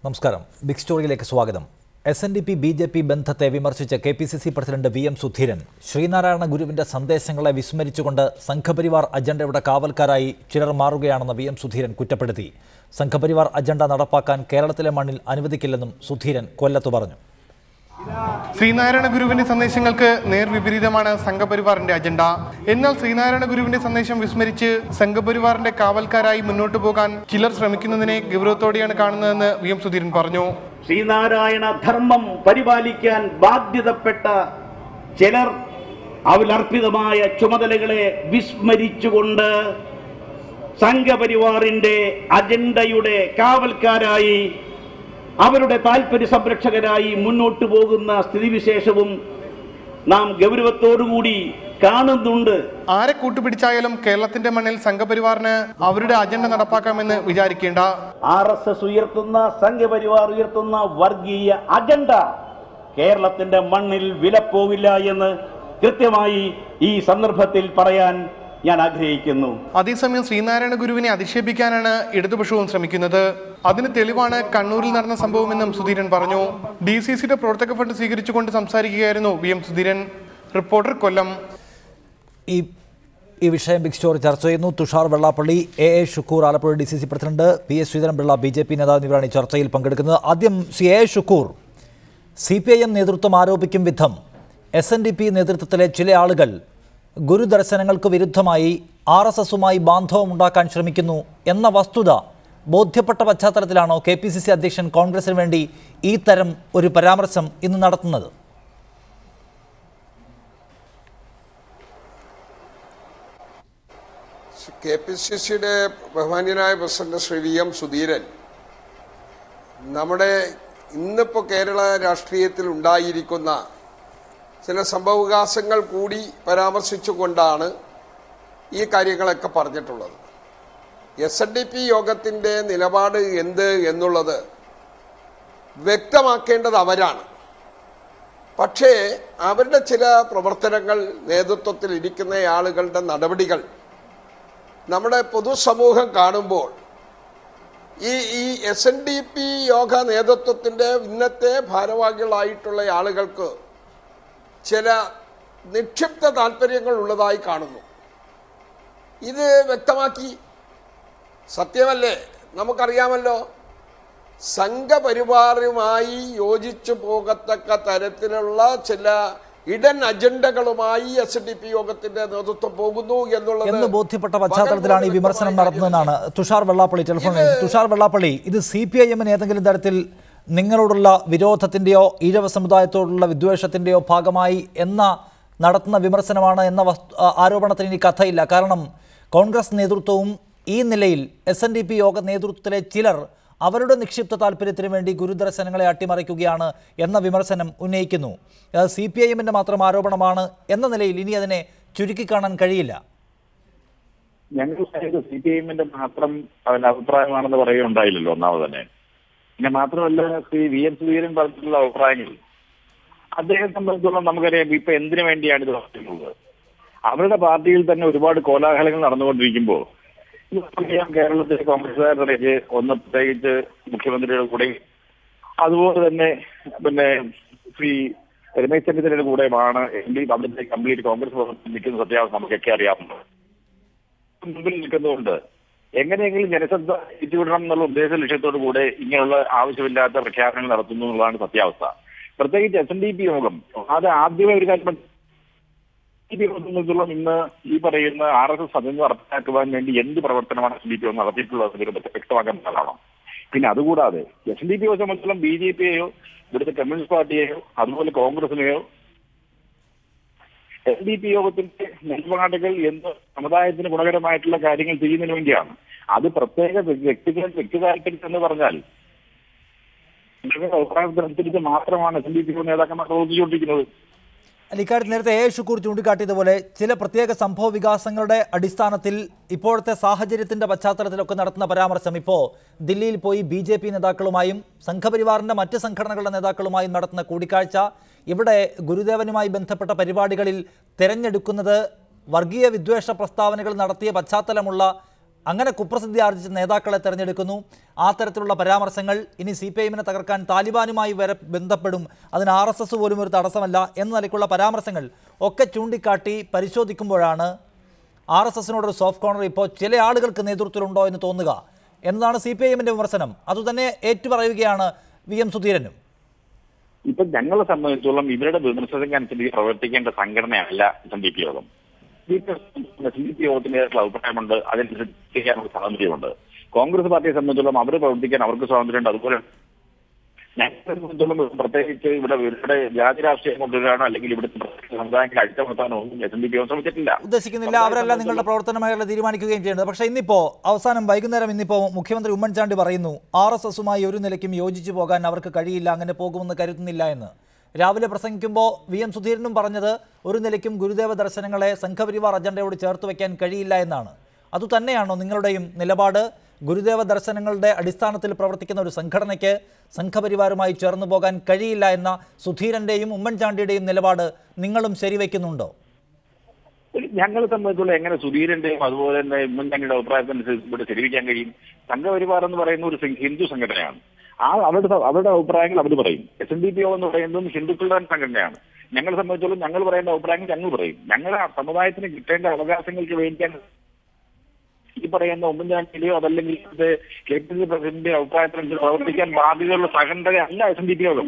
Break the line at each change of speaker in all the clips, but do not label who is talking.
നമസ്കാരം. ബിഗ് സ്റ്റോറിയിലേക്ക് സ്വാഗതം. SNDP BJP ബന്ധത്തെ വിമർശിച്ച KPCC president VM Sudheeran Sree Narayana ഗുരുവിന്റെ സന്ദേശങ്ങളെ വിസ്മരിച്ചുകൊണ്ട് സംഘപരിവാർ അജണ്ടയുടെ കാവൽക്കാരായി ചിലർ മാറുകയാണെന്ന് VM സുധീരൻ കുറ്റപ്പെടുത്തി. സംഘപരിവാർ അജണ്ട നടപ്പാക്കാൻ കേരളത്തിലെ മണ്ണിൽ അനുവദിക്കില്ലെന്നും സുധീരൻ കൊല്ലത്ത് പറഞ്ഞു.
ശ്രീനാരായണ ഗുരുവിന്റെ സന്ദേശങ്ങൾക്ക് നേർവിപരീതമാണ് സംഘപരിവാറിന്റെ അജണ്ട. എന്നാൽ ശ്രീനാരായണ ഗുരുവിന്റെ സന്ദേശം വിസ്മരിച്ച് സംഘപരിവാറിന്റെ കാവൽക്കാരായി മുന്നോട്ടു പോകാൻ ചിലർ ശ്രമിക്കുന്നതിനെ ഗൗരവത്തോടെയാണ് കാണുന്നതെന്ന് VM സുധീരൻ പറഞ്ഞു.
ശ്രീനാരായണ ധർമ്മം പരിപാലിക്കാൻ ബാധ്യതപ്പെട്ട ചിലർ അവലർപ്പിതമായ ചുമതലകളെ വിസ്മരിച്ചുകൊണ്ട് സംഘപരിവാറിന്റെ അജണ്ടയുടെ കാവൽക്കാരായി അവരുടെ താൽപര്യ സംരക്ഷകരായി മുന്നോട്ടു പോകുന്ന സ്ഥിതിവിശേഷവും നാം ഗൗരവത്തോടുകൂടി കാണുന്നുണ്ട്.
ആരെ കൂട്ടുപിടിച്ചായാലും കേരളത്തിന്റെ മണ്ണിൽ സംഘപരിവാറിന് അവരുടെ അജണ്ട നടപ്പാക്കാമെന്ന് വിചാരിക്കേണ്ട.
RSS ഉയർത്തുന്ന സംഘപരിവാർ ഉയർത്തുന്ന വർഗീയ അജണ്ട കേരളത്തിന്റെ മണ്ണിൽ വിലപ്പോവില്ല എന്ന് കൃത്യമായി ഈ സന്ദർഭത്തിൽ പറയാൻ ഞാൻ ആഗ്രഹിക്കുന്നു.
അതേസമയം ശ്രീനാരായണ ഗുരുവിനെ അധിക്ഷേപിക്കാനാണ് ഇടതുപക്ഷവും ശ്രമിക്കുന്നത്. അതിന് തെളിവാണ് കണ്ണൂരിൽ നടന്ന സംഭവമെന്നും സുധീരൻ പറഞ്ഞു. DCCയുടെ പ്രവർത്തക ഫണ്ട് സ്വീകരിച്ചുകൊണ്ട് സംസാരിക്കുകയായിരുന്നു VM സുധീരൻ. റിപ്പോർട്ടർ, കൊല്ലം.
ഈ വിഷയം ബിഗ് സ്റ്റോറി ചർച്ച ചെയ്യുന്നു. Thushar Vellappally, AA Shukkur Alappuzha DCC president, PS Sreedharan Pillai BJP നേതാവ് എന്നിവരാണ് ഈ ചർച്ചയിൽ പങ്കെടുക്കുന്നത്. ആദ്യം AA ഷുക്കൂർ, CPIM നേതൃത്വം ആരോപിക്കും വിധം SNDP നേതൃത്വത്തിലെ ചില ആളുകൾ ഗുരുദർശനങ്ങൾക്ക് വിരുദ്ധമായി RSSുമായി ബാന്ധവമുണ്ടാക്കാൻ ശ്രമിക്കുന്നു എന്ന വസ്തുത ബോധ്യപ്പെട്ട പശ്ചാത്തലത്തിലാണോ KPCC അധ്യക്ഷൻ കോൺഗ്രസിന് വേണ്ടി ഈ തരം ഒരു പരാമർശം ഇന്ന് നടത്തുന്നത്?
KPCCയുടെ ബഹുമാന്യനായ പ്രസിഡന്റ് ശ്രീ VM സുധീരൻ നമ്മുടെ ഇന്നിപ്പോൾ കേരള രാഷ്ട്രീയത്തിൽ ഉണ്ടായിരിക്കുന്ന ചില സംഭവവികാസങ്ങൾ കൂടി പരാമർശിച്ചുകൊണ്ടാണ് ഈ കാര്യങ്ങളൊക്കെ പറഞ്ഞിട്ടുള്ളത്. SNDP യോഗത്തിൻ്റെ നിലപാട് എന്ത് എന്നുള്ളത് വ്യക്തമാക്കേണ്ടത് അവരാണ്. പക്ഷേ അവരുടെ ചില പ്രവർത്തനങ്ങൾ, നേതൃത്വത്തിൽ ഇരിക്കുന്ന ആളുകളുടെ നടപടികൾ നമ്മുടെ പൊതുസമൂഹം കാണുമ്പോൾ ഈ SNDP യോഗ നേതൃത്വത്തിൻ്റെ ഇന്നത്തെ ഭാരവാഹികളായിട്ടുള്ള ആളുകൾക്ക് ചില നിക്ഷിപ്ത താല്പര്യങ്ങൾ ഉള്ളതായി കാണുന്നു. ഇത് വ്യക്തമാക്കി. സത്യമല്ലേ? നമുക്കറിയാമല്ലോ, സംഘപരിവാറുമായി യോജിച്ചു പോകത്തക്ക തരത്തിലുള്ള ചില ഇടൻ അജണ്ടകളുമായി SNDP യോഗത്തിന്റെ നേതൃത്വം പോകുന്നു എന്നുള്ളത്
ബോധ്യപ്പെട്ട പശ്ചാത്തലത്തിലാണ് ഈ വിമർശനം നടത്തുന്നതെന്നാണ് തുഷാർ വെള്ളാപ്പള്ളി ടെലിഫോണിൽ. തുഷാർ വെള്ളാപ്പള്ളി, ഇത് CPIMന് ഏതെങ്കിലും തരത്തിൽ നിങ്ങളോടുള്ള വിരോധത്തിൻ്റെയോ ഈഴവ സമുദായത്തോടുള്ള വിദ്വേഷത്തിൻ്റെയോ ഭാഗമായി നടത്തുന്ന വിമർശനമാണ് എന്ന ആരോപണത്തിന് ഇനി കഥയില്ല. കാരണം കോൺഗ്രസ് നേതൃത്വവും ഈ നിലയിൽ SNDP യോഗ നേതൃത്വത്തിലെ ചിലർ അവരുടെ നിക്ഷിപ്ത താല്പര്യത്തിന് വേണ്ടി ഗുരുദർശനങ്ങളെ അട്ടിമറിക്കുകയാണ് എന്ന വിമർശനം ഉന്നയിക്കുന്നു. CPIMന്റെ മാത്രം ആരോപണമാണ് എന്ന നിലയിൽ ഇനി അതിനെ ചുരുക്കിക്കാണാൻ കഴിയില്ല.
ഞങ്ങൾ CPIMന്റെ മാത്രം അതിന്റെ അഭിപ്രായമാണെന്ന് പറയുകയുണ്ടായില്ലല്ലോ ഒന്നാമത് തന്നെ. പിന്നെ മാത്രമല്ല, ശ്രീ VM സുധീരൻ പറഞ്ഞിട്ടുള്ള അഭിപ്രായങ്ങൾ അദ്ദേഹത്തെ സംബന്ധിച്ചോളം നമുക്കറിയാം ഇപ്പൊ എന്തിനു വേണ്ടിയാണ് ഇത് പറയുന്നത്. അവരുടെ പാർട്ടിയിൽ തന്നെ ഒരുപാട് കോലാഹലങ്ങൾ നടന്നുകൊണ്ടിരിക്കുമ്പോൾ നമുക്കറിയാം കേരളത്തിലെ കോൺഗ്രസുകാരുടെ ഒന്ന് പ്രത്യേകിച്ച് മുഖ്യമന്ത്രിയുടെ കൂടെ, അതുപോലെ തന്നെ ശ്രീ രമേശ് ചെന്നിത്തലയുടെ കൂടെയുമാണ് അവിടുത്തെ കംപ്ലീറ്റ് കോൺഗ്രസ് നിൽക്കുന്ന സത്യാവസ്ഥ നമുക്കൊക്കെ അറിയാവുന്നത്. മുമ്പിൽ നിൽക്കുന്നതുകൊണ്ട് എങ്ങനെയെങ്കിലും ജനശ്രദ്ധ തിരിച്ചുവിടണം എന്നുള്ള ഉദ്ദേശ ലക്ഷ്യത്തോടു കൂടെ ഇങ്ങനെയുള്ള ആവശ്യമില്ലാത്ത പ്രഖ്യാപനങ്ങൾ നടത്തുന്നു എന്നുള്ളതാണ് സത്യാവസ്ഥ. പ്രത്യേകിച്ച് SNDP യോഗം അത് ആദ്യമേ ഒരു കാര്യം ഇന്ന് ഈ പറയുന്ന RSS അജണ്ട നടപ്പിലാക്കുവാൻ വേണ്ടി എന്ത് പ്രവർത്തനമാണ് SNDP യോഗം നടത്തിയിട്ടുള്ളത് വ്യക്തമാക്കാൻ കാണാം. പിന്നെ അതുകൂടാതെ SNDP യോഗത്തെ സംബന്ധിച്ചിടത്തോളം BJPയെയോ ഇവിടുത്തെ കമ്മ്യൂണിസ്റ്റ് പാർട്ടിയെയോ അതുപോലെ കോൺഗ്രസിനെയോ SNDP യോഗത്തിന്റെ നിലപാടുകൾ എന്ത് സമുദായത്തിന് ഗുണകരമായിട്ടുള്ള കാര്യങ്ങൾ ചെയ്യുന്നതിന് വേണ്ടിയാണ്. അത് പ്രത്യേക വ്യക്തി താല്പര്യം എന്ന് പറഞ്ഞാൽ അഭിപ്രായത്തിനനുസരിച്ച് മാത്രമാണ് SNDP നേതാക്കന്മാർ പ്രവർത്തിച്ചുകൊണ്ടിരിക്കുന്നത്.
ഇക്കാര്യത്തിൽ നേരത്തെ AA ഷുക്കൂർ ചൂണ്ടിക്കാട്ടിയതുപോലെ ചില പ്രത്യേക സംഭവ വികാസങ്ങളുടെ അടിസ്ഥാനത്തിൽ ഇപ്പോഴത്തെ സാഹചര്യത്തിന്റെ പശ്ചാത്തലത്തിലൊക്കെ നടത്തുന്ന പരാമർശം ഇപ്പോൾ ദില്ലിയിൽ പോയി BJP നേതാക്കളുമായും സംഘപരിവാറിന്റെ മറ്റ് സംഘടനകളുടെ നേതാക്കളുമായും നടത്തുന്ന കൂടിക്കാഴ്ച, ഇവിടെ ഗുരുദേവനുമായി ബന്ധപ്പെട്ട പരിപാടികളിൽ തിരഞ്ഞെടുക്കുന്നത് വർഗീയ വിദ്വേഷ പ്രസ്താവനകൾ നടത്തിയ പശ്ചാത്തലമുള്ള അങ്ങനെ കുപ്രസിദ്ധി ആർജിച്ച നേതാക്കളെ തെരഞ്ഞെടുക്കുന്നു. ആ തരത്തിലുള്ള പരാമർശങ്ങൾ ഇനി CPIഎമ്മിനെ തകർക്കാൻ താലിബാനുമായി വരെ ബന്ധപ്പെടും, അതിന് RSS പോലും ഒരു തടസ്സമല്ല എന്ന നിലയ്ക്കുള്ള പരാമർശങ്ങൾ ഒക്കെ ചൂണ്ടിക്കാട്ടി പരിശോധിക്കുമ്പോഴാണ് RSSനോടൊരു സോഫ്റ്റ് കോർണർ ഇപ്പോൾ ചില ആളുകൾക്ക് നേതൃത്വത്തിലുണ്ടോ എന്ന് തോന്നുക എന്നതാണ് CPIഎമ്മിൻ്റെ വിമർശനം. അതുതന്നെ ഏറ്റുപറയുകയാണ് VM സുധീരനും.
ഇപ്പൊ ഞങ്ങളെ സംബന്ധിച്ചോളം ഇവരുടെ വിമർശനത്തിനനുസരിച്ച് പ്രവർത്തിക്കേണ്ട സംഘടനയല്ല SNDP യോഗം. SNDP യോഗത്തിൻ്റെതായിട്ടുള്ള അഭിപ്രായമുണ്ട്, അതിനനുസരിച്ച് ചെയ്യാനുള്ള സ്വാതന്ത്ര്യമുണ്ട്. കോൺഗ്രസ് പാർട്ടിയെ സംബന്ധിച്ചോളം അവർ പ്രവർത്തിക്കാൻ അവർക്ക് സ്വാതന്ത്ര്യമുണ്ട്. അതുപോലെ ഞങ്ങളെ സംബന്ധിച്ചോളം പ്രത്യേകിച്ച് ഇവിടെ ജാതി രാഷ്ട്രീയം കൊണ്ടുവരാനോ അല്ലെങ്കിൽ ഇവിടുത്തെ സമുദായങ്ങളെ അടിച്ചമർത്താനോ ഒന്നും SNDP യോഗം ശ്രമിച്ചിട്ടില്ല,
ഉദ്ദേശിക്കുന്നില്ല. അവരല്ല നിങ്ങളുടെ പ്രവർത്തന മേഖല തീരുമാനിക്കുകയും ചെയ്യുന്നത്. പക്ഷേ ഇന്നിപ്പോൾ അവസാനം വൈകുന്നേരം ഇന്നിപ്പോൾ മുഖ്യമന്ത്രി ഉമ്മൻചാണ്ടി പറയുന്നു RSSുമായി ഒരു നിലയ്ക്കും യോജിച്ചു പോകാൻ അവർക്ക് കഴിയില്ല, അങ്ങനെ പോകുമെന്ന് കരുതുന്നില്ല എന്ന്. രാവിലെ പ്രസംഗിക്കുമ്പോൾ VM സുധീരനും പറഞ്ഞത് ഒരു നിലയ്ക്കും ഗുരുദേവ ദർശനങ്ങളെ സംഘപരിവാർ അജണ്ടയോട് ചേർത്ത് വയ്ക്കാൻ കഴിയില്ല എന്നാണ്. അതുതന്നെയാണോ നിങ്ങളുടെയും നിലപാട്? ഗുരുദേവ ദർശനങ്ങളുടെ അടിസ്ഥാനത്തിൽ പ്രവർത്തിക്കുന്ന ഒരു സംഘടനയ്ക്ക് സംഘപരിവാറുമായി ചേർന്ന് പോകാൻ കഴിയില്ല എന്ന സുധീരന്റെയും ഉമ്മൻചാണ്ടിയുടെയും നിലപാട് നിങ്ങളും ശരിവെക്കുന്നുണ്ടോ?
ഞങ്ങളെ സംബന്ധിച്ചുള്ള എങ്ങനെ സുധീരന്റെയും അതുപോലെ തന്നെ ഉമ്മൻചാണ്ടിയുടെ അഭിപ്രായത്തിനനുസരിച്ച് ഇവിടെ ശരിവെക്കാൻ കഴിയും? സംഘപരിവാർ എന്ന് പറയുന്ന ഒരു ഹിന്ദു സംഘടനയാണ്. അവരുടെ അഭിപ്രായങ്ങൾ അവർ പറയും. SNDP യോഗം എന്ന് പറയുന്നതും ഹിന്ദുക്കളുടെ സംഘടനയാണ്. ഞങ്ങളെ സംബന്ധിച്ചോളം ഞങ്ങൾ പറയുന്ന അഭിപ്രായങ്ങൾ ഞങ്ങൾ പറയും. ഞങ്ങളുടെ സമുദായത്തിന് കിട്ടേണ്ട അവകാശങ്ങൾക്ക് വേണ്ടിയാണ് ഈ പറയുന്ന ഉമ്മൻചാണ്ടിയുടെയോ അതല്ലെങ്കിൽ KPCC പ്രസിഡന്റിന്റെ അഭിപ്രായത്തിനനുസരിച്ച് പ്രവർത്തിക്കാൻ ബാധ്യതയുള്ള സംഘടനയല്ല SNDP യോഗം.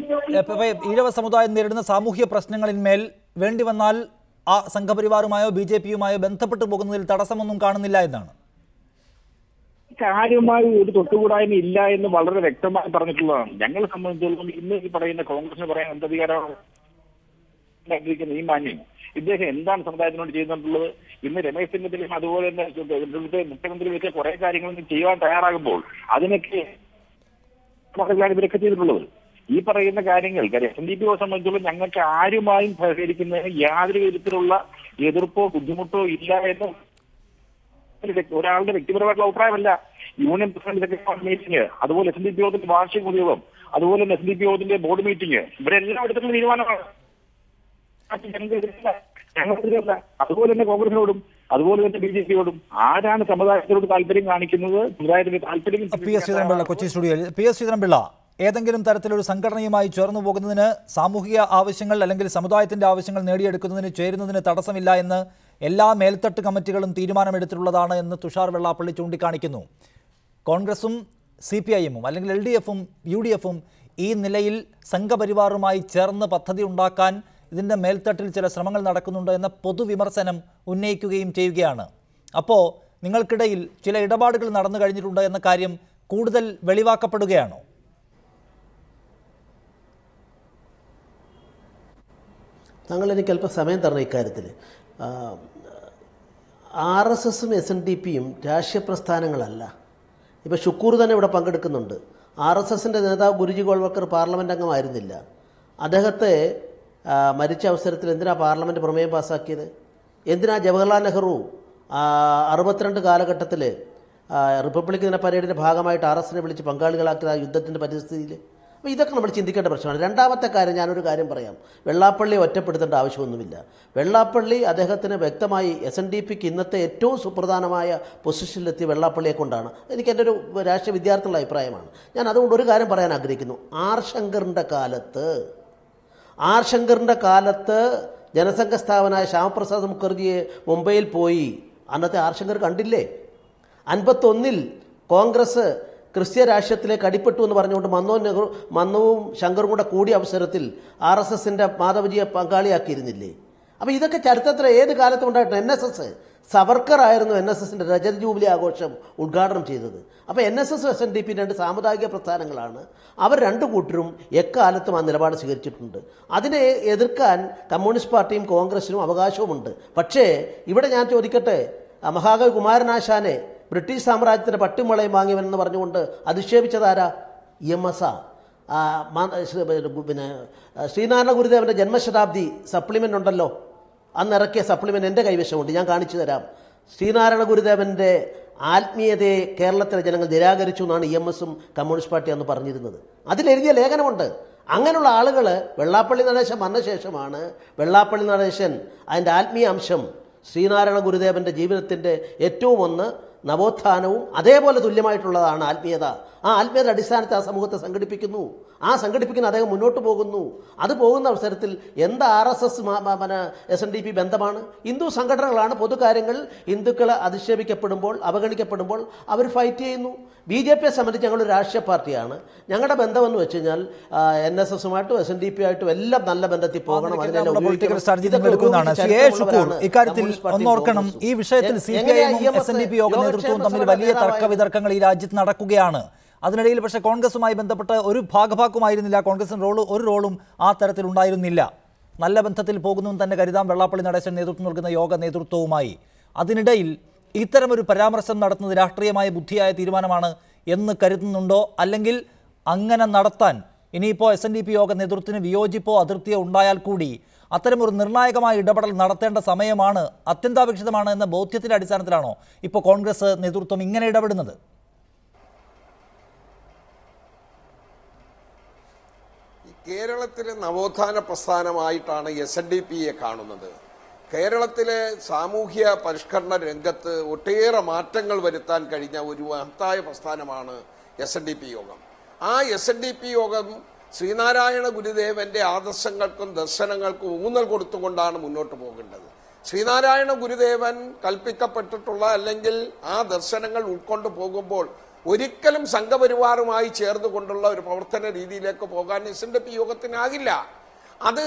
ഈഴവ സമുദായം നേരിടുന്ന സാമൂഹ്യ പ്രശ്നങ്ങളിന്മേൽ വേണ്ടി വന്നാൽ ആ സംഘപരിവാറുമായോ BJPയുമായോ ബന്ധപ്പെട്ടു പോകുന്നതിൽ തടസ്സമൊന്നും കാണുന്നില്ല എന്നാണ്.
കാര്യമായി ഒരു തൊട്ടുകൂടായ്മ ഇല്ല എന്ന് വളരെ വ്യക്തമായി പറഞ്ഞിട്ടുള്ളതാണ്. ഞങ്ങളെ സംബന്ധിച്ചിടത്തോളം ഇന്ന് ഈ പറയുന്ന കോൺഗ്രസിന് പറയാൻ എന്തധികാരമാണ് ഈ മാന്യം? ഇദ്ദേഹം എന്താണ് സമുദായത്തിനോട് ചെയ്യുന്നിട്ടുള്ളത്? ഇന്ന് രമേശ് ചെന്നിത്തലയും അതുപോലെ തന്നെ മുഖ്യമന്ത്രി വെച്ച കുറെ കാര്യങ്ങളൊന്നും ചെയ്യാൻ തയ്യാറാകുമ്പോൾ അതിനൊക്കെ ഇവരൊക്കെ ചെയ്തിട്ടുള്ളത്. ഈ പറയുന്ന കാര്യങ്ങൾ SNDP സംബന്ധിച്ചുള്ള ഞങ്ങൾക്ക് ആരുമായും സഹകരിക്കുന്നതിന് യാതൊരു വിധത്തിലുള്ള എതിർപ്പോ ബുദ്ധിമുട്ടോ ഇല്ല എന്ന് ഒരാളുടെ വ്യക്തിപരമായിട്ടുള്ള അഭിപ്രായമല്ല. യൂണിയൻ പ്രസിഡന്റ് സെക്രട്ടറി മീറ്റിംഗ്, അതുപോലെ SNDP യോഗത്തിന്റെ വാർഷിക പൊതുയോഗം, അതുപോലെ തന്നെ SNDP യോഗത്തിന്റെ ബോർഡ് മീറ്റിംഗ്, ഇവരെല്ലാം എടുത്തിട്ടുള്ള തീരുമാനമാണ്. ഞങ്ങൾക്കല്ല, അതുപോലെ തന്നെ കോൺഗ്രസിനോടും അതുപോലെ തന്നെ BJPയോടും ആരാണ് സമുദായത്തിനോട് താല്പര്യം കാണിക്കുന്നത്? സമുദായത്തിന്റെ താല്പര്യം.
PS ശ്രീധരൻപിള്ള, കൊച്ചി സ്റ്റുഡിയോയിൽ. PS ശ്രീധരൻപിള്ള, ഏതെങ്കിലും തരത്തിലൊരു സംഘടനയുമായി ചേർന്നു പോകുന്നതിന് സാമൂഹിക ആവശ്യങ്ങൾ അല്ലെങ്കിൽ സമുദായത്തിന്റെ ആവശ്യങ്ങൾ നേടിയെടുക്കുന്നതിന് ചേരുന്നതിന് തടസ്സമില്ല എന്ന് എല്ലാ മേൽത്തട്ട് കമ്മിറ്റികളും തീരുമാനമെടുത്തിട്ടുള്ളതാണ് എന്ന് തുഷാർ വെള്ളാപ്പള്ളി ചൂണ്ടിക്കാണിക്കുന്നു. കോൺഗ്രസും CPIഎമ്മും അല്ലെങ്കിൽ LDFും UDFും ഈ നിലയിൽ സംഘപരിവാറുമായി ചേർന്ന് പദ്ധതി ഉണ്ടാക്കാൻ ഇതിൻ്റെ മേൽത്തട്ടിൽ ചില ശ്രമങ്ങൾ നടക്കുന്നുണ്ട് എന്ന പൊതുവിമർശനം ഉന്നയിക്കുകയും ചെയ്യുകയാണ്. അപ്പോൾ നിങ്ങൾക്കിടയിൽ ചില ഇടപാടുകൾ നടന്നു കഴിഞ്ഞിട്ടുണ്ട് എന്ന കാര്യം കൂടുതൽ വെളിവാക്കപ്പെടുകയാണോ?
താങ്കൾ എനിക്ക് അല്പം സമയം തരണം ഇക്കാര്യത്തിൽ. RSSും SNDPയും രാഷ്ട്രീയ പ്രസ്ഥാനങ്ങളല്ല. ഇപ്പോൾ ഷുക്കൂർ തന്നെ ഇവിടെ പങ്കെടുക്കുന്നുണ്ട്. RSSൻ്റെ നേതാവ് ഗുരുജി ഗോൾവക്കർ പാർലമെൻറ്റ് അംഗമായിരുന്നില്ല. അദ്ദേഹത്തെ മരിച്ച അവസരത്തിൽ എന്തിനാ പാർലമെൻറ്റ് പ്രമേയം പാസ്സാക്കിയത്? എന്തിനാ ജവഹർലാൽ നെഹ്റു 62 കാലഘട്ടത്തിൽ റിപ്പബ്ലിക് ദിന പരേഡിൻ്റെ ഭാഗമായിട്ട് RSSനെ വിളിച്ച് പങ്കാളികളാക്കിയ യുദ്ധത്തിൻ്റെ പരിസ്ഥിതിയിൽ? അപ്പോൾ ഇതൊക്കെ നമ്മൾ ചിന്തിക്കേണ്ട പ്രശ്നമാണ്. രണ്ടാമത്തെ കാര്യം, ഞാനൊരു കാര്യം പറയാം. വെള്ളാപ്പള്ളിയെ ഒറ്റപ്പെടുത്തേണ്ട ആവശ്യമൊന്നുമില്ല. വെള്ളാപ്പള്ളി അദ്ദേഹത്തിന് വ്യക്തമായി SNDPക്ക് ഇന്നത്തെ ഏറ്റവും സുപ്രധാനമായ പൊസിഷനിലെത്തിയ വെള്ളാപ്പള്ളിയെ കൊണ്ടാണ്. എനിക്ക് എൻ്റെ ഒരു രാഷ്ട്രീയ വിദ്യാർത്ഥികളുടെ അഭിപ്രായമാണ്. ഞാൻ അതുകൊണ്ട് ഒരു കാര്യം പറയാൻ ആഗ്രഹിക്കുന്നു. ആർ ശങ്കറിൻ്റെ കാലത്ത് ജനസംഘ സ്ഥാപനായ ശ്യാമപ്രസാദ് മുഖർജിയെ മുംബൈയിൽ പോയി അന്നത്തെ ആർ ശങ്കർ കണ്ടില്ലേ? 51 കോൺഗ്രസ് ക്രിസ്ത്യ രാഷ്ട്രീയത്തിലേക്ക് അടിപ്പെട്ടു എന്ന് പറഞ്ഞുകൊണ്ട് മന്നവും ശങ്കറും കൂടെ കൂടിയ അവസരത്തിൽ RSSൻ്റെ മാധവജിയെ പങ്കാളിയാക്കിയിരുന്നില്ലേ? അപ്പോൾ ഇതൊക്കെ ചരിത്രത്തിൽ ഏത് കാലത്തും ഉണ്ടായിട്ടുണ്ട്. NSS സവർക്കർ ആയിരുന്നു NSSൻ്റെ രജത ജൂബിലി ആഘോഷം ഉദ്ഘാടനം ചെയ്തത്. അപ്പോൾ NSS SNDP രണ്ട് സാമുദായിക പ്രസ്ഥാനങ്ങളാണ്. അവർ രണ്ടു കൂട്ടരും എക്കാലത്തും ആ നിലപാട് സ്വീകരിച്ചിട്ടുണ്ട്. അതിനെ എതിർക്കാൻ കമ്മ്യൂണിസ്റ്റ് പാർട്ടിയും കോൺഗ്രസിനും അവകാശവുമുണ്ട്. പക്ഷേ ഇവിടെ ഞാൻ ചോദിക്കട്ടെ, മഹാകവി കുമാരനാശാനെ ബ്രിട്ടീഷ് സാമ്രാജ്യത്തിൻ്റെ പട്ടിമുളയും വാങ്ങിയവനെന്ന് പറഞ്ഞുകൊണ്ട് അധിക്ഷേപിച്ചതാരാ? EMS. പിന്നെ ശ്രീനാരായണ ഗുരുദേവൻ്റെ ജന്മശതാബ്ദി സപ്ലിമെൻ്റ് ഉണ്ടല്ലോ, അന്ന് ഇറക്കിയ സപ്ലിമെൻ്റ് എൻ്റെ കൈവശമുണ്ട്, ഞാൻ കാണിച്ചു തരാം. ശ്രീനാരായണ ഗുരുദേവൻ്റെ ആത്മീയതയെ കേരളത്തിലെ ജനങ്ങൾ നിരാകരിച്ചു എന്നാണ് EMSും കമ്മ്യൂണിസ്റ്റ് പാർട്ടി അന്ന് പറഞ്ഞിരുന്നത്. അതിലെഴുതിയ ലേഖനമുണ്ട്. അങ്ങനെയുള്ള ആളുകൾ വെള്ളാപ്പള്ളി നടേശൻ വന്ന ശേഷമാണ് വെള്ളാപ്പള്ളി നടേശൻ അതിൻ്റെ ആത്മീയ അംശം ശ്രീനാരായണ ഗുരുദേവൻ്റെ ജീവിതത്തിൻ്റെ ഏറ്റവും നവോത്ഥാനവും അതേപോലെ തുല്യമായിട്ടുള്ളതാണ് ആത്മീയത. ആ ആത്മീയതയുടെ അടിസ്ഥാനത്തിൽ ആ സമൂഹത്തെ സംഘടിപ്പിക്കുന്നു. ആ സംഘടിപ്പിക്കുന്ന അദ്ദേഹം മുന്നോട്ട് പോകുന്നു. അത് പോകുന്ന അവസരത്തിൽ എന്താ RSS SNDP ബന്ധമാണ്? ഹിന്ദു സംഘടനകളാണ് പൊതുകാര്യങ്ങൾ ഹിന്ദുക്കളെ അധിക്ഷേപിക്കപ്പെടുമ്പോൾ അവഗണിക്കപ്പെടുമ്പോൾ അവർ ഫൈറ്റ് ചെയ്യുന്നു. BJPയെ സംബന്ധിച്ച് ഞങ്ങളൊരു രാഷ്ട്രീയ പാർട്ടിയാണ്. ഞങ്ങളുടെ ബന്ധമെന്ന് വെച്ച് കഴിഞ്ഞാൽ NSSുമായിട്ടും SNDP ആയിട്ടും എല്ലാം നല്ല ബന്ധത്തിൽ പോകണം.
ഇക്കാര്യത്തിൽ ഒന്നോർക്കണം, ഈ വിഷയത്തിൽ CPIM SNDP യോഗ നേതൃത്വവും തമ്മിൽ വലിയ തർക്കവിതർക്കങ്ങൾ ഈ രാജ്യത്ത് നടക്കുകയാണ്. അതിനിടയിൽ പക്ഷേ കോൺഗ്രസുമായി ബന്ധപ്പെട്ട് ഒരു ഭാഗഭാക്കുമായിരുന്നില്ല. കോൺഗ്രസിന് ഒരു റോളും ആ തരത്തിൽ ഉണ്ടായിരുന്നില്ല. നല്ല ബന്ധത്തിൽ പോകുന്നുവെന്ന് തന്നെ കരുതാം വെള്ളാപ്പള്ളി നടേശൻ നേതൃത്വം നൽകുന്ന യോഗ നേതൃത്വവുമായി. അതിനിടയിൽ ഇത്തരമൊരു പരാമർശം നടത്തുന്നത് രാഷ്ട്രീയമായ ബുദ്ധിയായ തീരുമാനമാണ് എന്ന് കരുതുന്നുണ്ടോ? അല്ലെങ്കിൽ അങ്ങനെ നടത്താൻ ഇനിയിപ്പോൾ SNDP യോഗ നേതൃത്വത്തിന് വിയോജിപ്പോ അതൃപ്തിയോ ഉണ്ടായാൽ കൂടി അത്തരമൊരു നിർണായകമായ ഇടപെടൽ നടത്തേണ്ട സമയമാണ്, അത്യന്താപേക്ഷിതമാണ് എന്ന ബോധ്യത്തിൻ്റെ അടിസ്ഥാനത്തിലാണോ ഇപ്പോൾ കോൺഗ്രസ് നേതൃത്വം ഇങ്ങനെ ഇടപെടുന്നത്?
കേരളത്തിലെ നവോത്ഥാന പ്രസ്ഥാനമായിട്ടാണ് SNDPയെ കാണുന്നത്. കേരളത്തിലെ സാമൂഹ്യ പരിഷ്കരണ രംഗത്ത് ഒട്ടേറെ മാറ്റങ്ങൾ വരുത്താൻ കഴിഞ്ഞ ഒരു മഹത്തായ പ്രസ്ഥാനമാണ് SNDP യോഗം. ആ SNDP യോഗം ശ്രീനാരായണ ഗുരുദേവന്റെ ആദർശങ്ങൾക്കും ദർശനങ്ങൾക്കും ഊന്നൽ കൊടുത്തുകൊണ്ടാണ് മുന്നോട്ട് പോകേണ്ടത്. ശ്രീനാരായണ ഗുരുദേവൻ കൽപ്പിക്കപ്പെട്ടിട്ടുള്ള അല്ലെങ്കിൽ ആ ദർശനങ്ങൾ ഉൾക്കൊണ്ടു പോകുമ്പോൾ ഒരിക്കലും സംഘപരിവാറുമായി ചേർന്നുകൊണ്ടുള്ള ഒരു പ്രവർത്തന രീതിയിലേക്ക് പോകാൻ SNDP യോഗത്തിനാകില്ല. അത്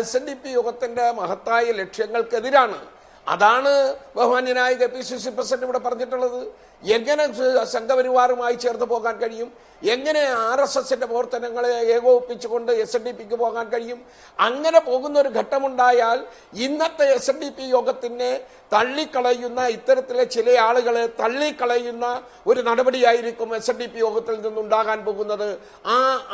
SNDP യോഗത്തിന്റെ മഹത്തായ ലക്ഷ്യങ്ങൾക്കെതിരാണ്. അതാണ് ബഹുമാന്യനായ KPCC പ്രസിഡന്റ് ഇവിടെ പറഞ്ഞിട്ടുള്ളത്. എങ്ങനെ സംഘപരിവാറുമായി ചേർന്ന് പോകാൻ കഴിയും? എങ്ങനെ RSSന്റെ പ്രവർത്തനങ്ങളെ ഏകോപിപ്പിച്ചുകൊണ്ട് SNDPക്ക് പോകാൻ കഴിയും? അങ്ങനെ പോകുന്ന ഒരു ഘട്ടമുണ്ടായാൽ ഇന്നത്തെ SNDP യോഗത്തിനെ തള്ളിക്കളയുന്ന, ഇത്തരത്തിലെ ചില ആളുകളെ തള്ളിക്കളയുന്ന ഒരു നടപടിയായിരിക്കും SNDP യോഗത്തിൽ നിന്നുണ്ടാകാൻ പോകുന്നത്.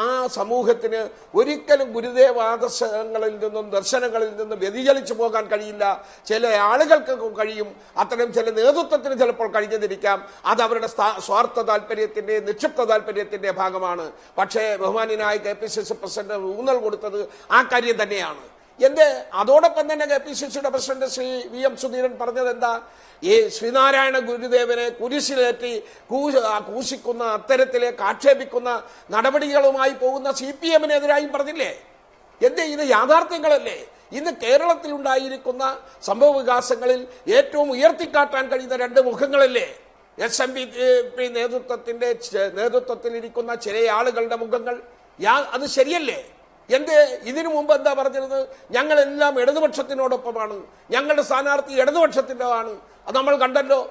ആ സമൂഹത്തിന് ഒരിക്കലും ഗുരുദേവ ആദർശങ്ങളിൽ നിന്നും ദർശനങ്ങളിൽ നിന്നും വ്യതിചലിച്ചു പോകാൻ കഴിയില്ല. ചില ആളുകൾക്ക് കഴിയും, അത്തരം ചില നേതൃത്വത്തിന് ചിലപ്പോൾ കഴിഞ്ഞിരിക്കാം. അത് അവരുടെ സ്വാർത്ഥ താല്പര്യത്തിന്റെ നിക്ഷിപ്ത താല്പര്യത്തിന്റെ ഭാഗമാണ്. പക്ഷേ ബഹുമാന്യനായ KPCC പ്രസിഡന്റ് ഊന്നൽ കൊടുത്തത് ആ കാര്യം തന്നെയാണ്. അതോടൊപ്പം തന്നെ KPCCയുടെ പ്രസിഡന്റ് ശ്രീ VM സുധീരൻ പറഞ്ഞത് എന്താ? ഈ ശ്രീനാരായണ ഗുരുദേവനെ കുരിശിലേറ്റി കൂശിക്കുന്ന, അത്തരത്തിലേക്ക് ആക്ഷേപിക്കുന്ന നടപടികളുമായി പോകുന്ന CPMനെതിരായും പറഞ്ഞില്ലേ? ഇത് യാഥാർത്ഥ്യങ്ങളല്ലേ? ഇന്ന് കേരളത്തിൽ ഉണ്ടായിരിക്കുന്ന സംഭവ വികാസങ്ങളിൽ ഏറ്റവും ഉയർത്തിക്കാട്ടാൻ കഴിയുന്ന രണ്ട് മുഖങ്ങളല്ലേ? SNDP നേതൃത്വത്തിലിരിക്കുന്ന ചില ആളുകളുടെ മുഖങ്ങൾ. അത് ശരിയല്ലേ? ഇതിനു മുമ്പ് എന്താ പറഞ്ഞിരുന്നത്? ഞങ്ങളെല്ലാം ഇടതുപക്ഷത്തിനോടൊപ്പമാണ്, ഞങ്ങളുടെ സ്ഥാനാർത്ഥി ഇടതുപക്ഷത്തിൻ്റെതാണ്. അത് നമ്മൾ കണ്ടല്ലോ.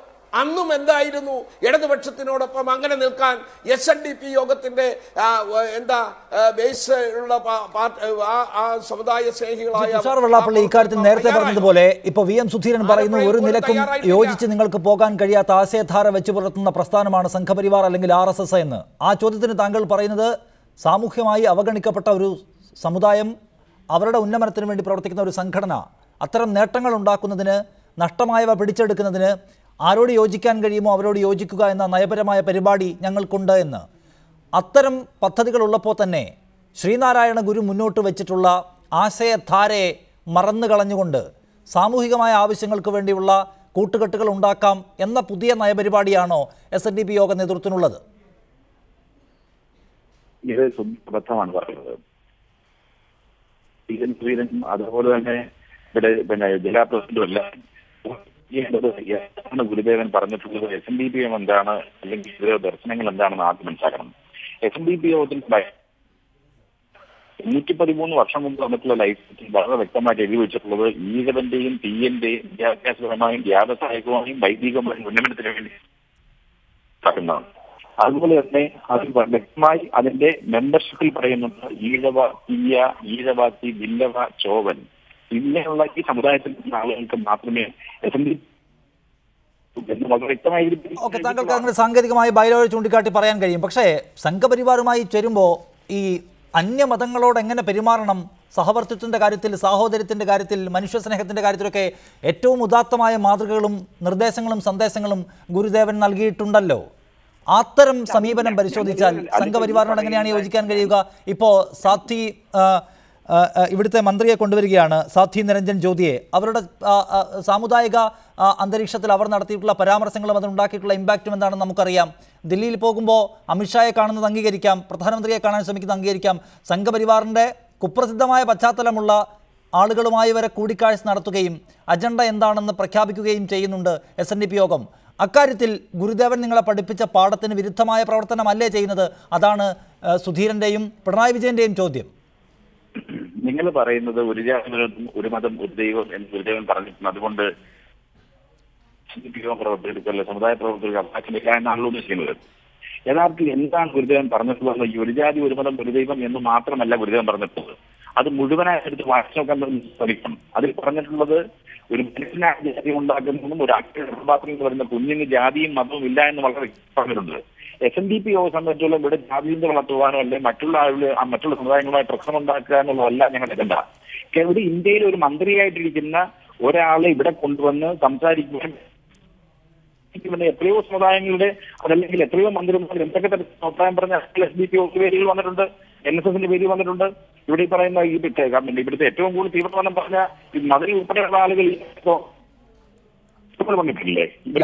അന്നും എന്തായിരുന്നു ഇടതുപക്ഷത്തിനോടൊപ്പം അങ്ങനെ നിൽക്കാൻ SNDP യോഗത്തിന്റെ ബേസ് ഉള്ള സമുദായ സ്നേഹികളായ
വെള്ളാപ്പള്ളി ഇക്കാര്യത്തിൽ നേരത്തെ പറഞ്ഞതുപോലെ ഇപ്പോൾ VM സുധീരൻ പറയുന്നു, ഒരു നിലക്കും യോജിച്ച് നിങ്ങൾക്ക് പോകാൻ കഴിയാത്ത ആശയധാര വെച്ച് പുലർത്തുന്ന പ്രസ്ഥാനമാണ് സംഘപരിവാർ അല്ലെങ്കിൽ RSS എന്ന്. ആ ചോദ്യത്തിന് താങ്കൾ പറയുന്നത് സാമൂഹ്യമായി അവഗണിക്കപ്പെട്ട ഒരു സമുദായം, അവരുടെ ഉന്നമനത്തിന് വേണ്ടി പ്രവർത്തിക്കുന്ന ഒരു സംഘടന, അത്തരം നേട്ടങ്ങൾ ഉണ്ടാക്കുന്നതിന്, നഷ്ടമായവ പിടിച്ചെടുക്കുന്നതിന് ആരോട് യോജിക്കാൻ കഴിയുമോ അവരോട് യോജിക്കുക എന്ന നയപരമായ പരിപാടി ഞങ്ങൾക്കുണ്ട് എന്ന്. അത്തരം പദ്ധതികൾ ഉള്ളപ്പോൾ തന്നെ ശ്രീനാരായണ ഗുരു മുന്നോട്ട് വെച്ചിട്ടുള്ള ആശയധാരയെ മറന്നു കളഞ്ഞുകൊണ്ട് സാമൂഹികമായ ആവശ്യങ്ങൾക്ക് വേണ്ടിയുള്ള കൂട്ടുകെട്ടുകൾ ഉണ്ടാക്കാം എന്ന പുതിയ നയപരിപാടിയാണോ SNDP യോഗ നേതൃത്വത്തിനുള്ളത്?
ഇത് അബദ്ധമാണ് പറയുന്നത്. അതുപോലെ തന്നെ ഇവിടെ ജില്ലാ പ്രസിഡന്റും എല്ലാം ഗുരുദേവൻ പറഞ്ഞിട്ടുള്ളത് SNDP എന്താണ്, അല്ലെങ്കിൽ ഗുരുദേവ ദർശനങ്ങൾ എന്താണെന്ന് ആദ്യം മനസ്സിലാക്കണം. SNDP യോഗത്തിൽ 113 വർഷം മുമ്പ് വന്നിട്ടുള്ള ലൈഫ് വളരെ വ്യക്തമായിട്ട് എഴുതി വെച്ചിട്ടുള്ളത് ഈഴവന്റെയും തീയന്റെയും വിദ്യാഭ്യാസപരമായും വ്യാവസായികമായും വൈദികമായും ഉന്നമനത്തിന് വേണ്ടി നടക്കുന്നതാണ്. അതുപോലെ തന്നെ അത് വ്യക്തമായി അതിന്റെ മെമ്പർഷിപ്പിൽ പറയുന്നുണ്ട് ഈഴവ, തീയ, ഈഴവാത്തി, ബില്ലവ, ചോവൻ ഇങ്ങനെയുള്ള ഈ സമുദായത്തിൽ ആളുകൾക്ക് മാത്രമേ
താങ്കൾക്ക് അങ്ങനെ സാങ്കേതികമായി ബൈലോയെ ചൂണ്ടിക്കാട്ടി പറയാൻ കഴിയും. പക്ഷേ സംഘപരിവാറുമായി ചേരുമ്പോൾ ഈ അന്യമതങ്ങളോട് എങ്ങനെ പെരുമാറണം, സഹവർത്തിത്വത്തിൻ്റെ കാര്യത്തിൽ, സാഹോദര്യത്തിൻ്റെ കാര്യത്തിൽ, മനുഷ്യസ്നേഹത്തിൻ്റെ കാര്യത്തിലൊക്കെ ഏറ്റവും ഉദാത്തമായ മാതൃകകളും നിർദ്ദേശങ്ങളും സന്ദേശങ്ങളും ഗുരുദേവൻ നൽകിയിട്ടുണ്ടല്ലോ. അത്തരം സമീപനം പരിശോധിച്ചാൽ സംഘപരിവാറിനോട് എങ്ങനെയാണ് യോജിക്കാൻ കഴിയുക? ഇപ്പോൾ സാത്വി ഇവിടുത്തെ മന്ത്രിയെ കൊണ്ടുവരികയാണ്, സാധ്വി നിരഞ്ജൻ ജ്യോതിയെ. അവരുടെ സാമുദായിക അന്തരീക്ഷത്തിൽ അവർ നടത്തിയിട്ടുള്ള പരാമർശങ്ങളും അതിനുണ്ടാക്കിയിട്ടുള്ള ഇമ്പാക്റ്റും എന്താണെന്ന് നമുക്കറിയാം. ദില്ലിയിൽ പോകുമ്പോൾ അമിത്ഷായെ കാണുന്നത് അംഗീകരിക്കാം, പ്രധാനമന്ത്രിയെ കാണാൻ ശ്രമിക്കുന്നത് അംഗീകരിക്കാം. സംഘപരിവാറിൻ്റെ കുപ്രസിദ്ധമായ പശ്ചാത്തലമുള്ള ആളുകളുമായി വരെ കൂടിക്കാഴ്ച നടത്തുകയും അജണ്ട എന്താണെന്ന് പ്രഖ്യാപിക്കുകയും ചെയ്യുന്നുണ്ട് SNDP യോഗം. അക്കാര്യത്തിൽ ഗുരുദേവൻ നിങ്ങളെ പഠിപ്പിച്ച പാഠത്തിന് വിരുദ്ധമായ പ്രവർത്തനമല്ലേ ചെയ്യുന്നത്? അതാണ് സുധീരൻ്റെയും പിണറായി വിജയൻ്റെയും ചോദ്യം.
നിങ്ങൾ പറയുന്നത് ഒരു ജാതി ഒരു മതം ഒരു ദൈവം എന്ന് ഗുരുദേവൻ പറഞ്ഞിട്ടുണ്ട്. അതുകൊണ്ട് പ്രവർത്തകർക്കല്ല സമുദായ പ്രവർത്തകർക്ക് അവകാശമില്ല എന്നാണല്ലോ ഉദ്ദേശിക്കുന്നത്. യഥാർത്ഥത്തിൽ എന്താണ് ഗുരുദേവൻ പറഞ്ഞിട്ടുള്ളത്? ഈ ഒരു ജാതി ഒരു മതം ഒരു ദൈവം എന്ന് മാത്രമല്ല ഗുരുദേവൻ പറഞ്ഞിട്ടുള്ളത്. അത് മുഴുവനായി എടുത്ത് വായിച്ചു നോക്കാൻ ശ്രമിക്കണം. അതിൽ പറഞ്ഞിട്ടുള്ളത് ഒരു മനുഷ്യനായ ജാതി ഉണ്ടാക്കുന്നതും ഒരു അക്ഷരപാത്രത്തിൽ വരുന്ന കുഞ്ഞിന് ജാതിയും മതവും ഇല്ല എന്ന് വളരെ പറഞ്ഞിട്ടുണ്ട്. SNDP യോഗം സംബന്ധിച്ചുള്ള ഇവിടെ ജാതിന്റെ വളർത്തുവാനോ അല്ലെങ്കിൽ മറ്റുള്ള സമുദായങ്ങളുമായി പ്രശ്നമുണ്ടാക്കുക എന്നുള്ളതല്ല ഞങ്ങളുടെ അജണ്ട. ഇവിടെ ഇന്ത്യയിൽ ഒരു മന്ത്രിയായിട്ടിരിക്കുന്ന ഒരാളെ ഇവിടെ കൊണ്ടുവന്ന് സംസാരിക്കുവാൻ എത്രയോ സമുദായങ്ങളുടെ അതല്ലെങ്കിൽ എത്രയോ മന്ത്രിമാർ എന്തൊക്കെ തരത്തിൽ അഭിപ്രായം പറഞ്ഞ SDP വേദികൾ വന്നിട്ടുണ്ട്, NSSന്റെ വേദിയിൽ വന്നിട്ടുണ്ട്. ഇവിടെ ഈ പറയുന്ന ഇവിടുത്തെ ഏറ്റവും കൂടുതൽ തീവ്രവാദം പറഞ്ഞ മന്ത്രി ഉൾപ്പെടെയുള്ള ആളുകൾ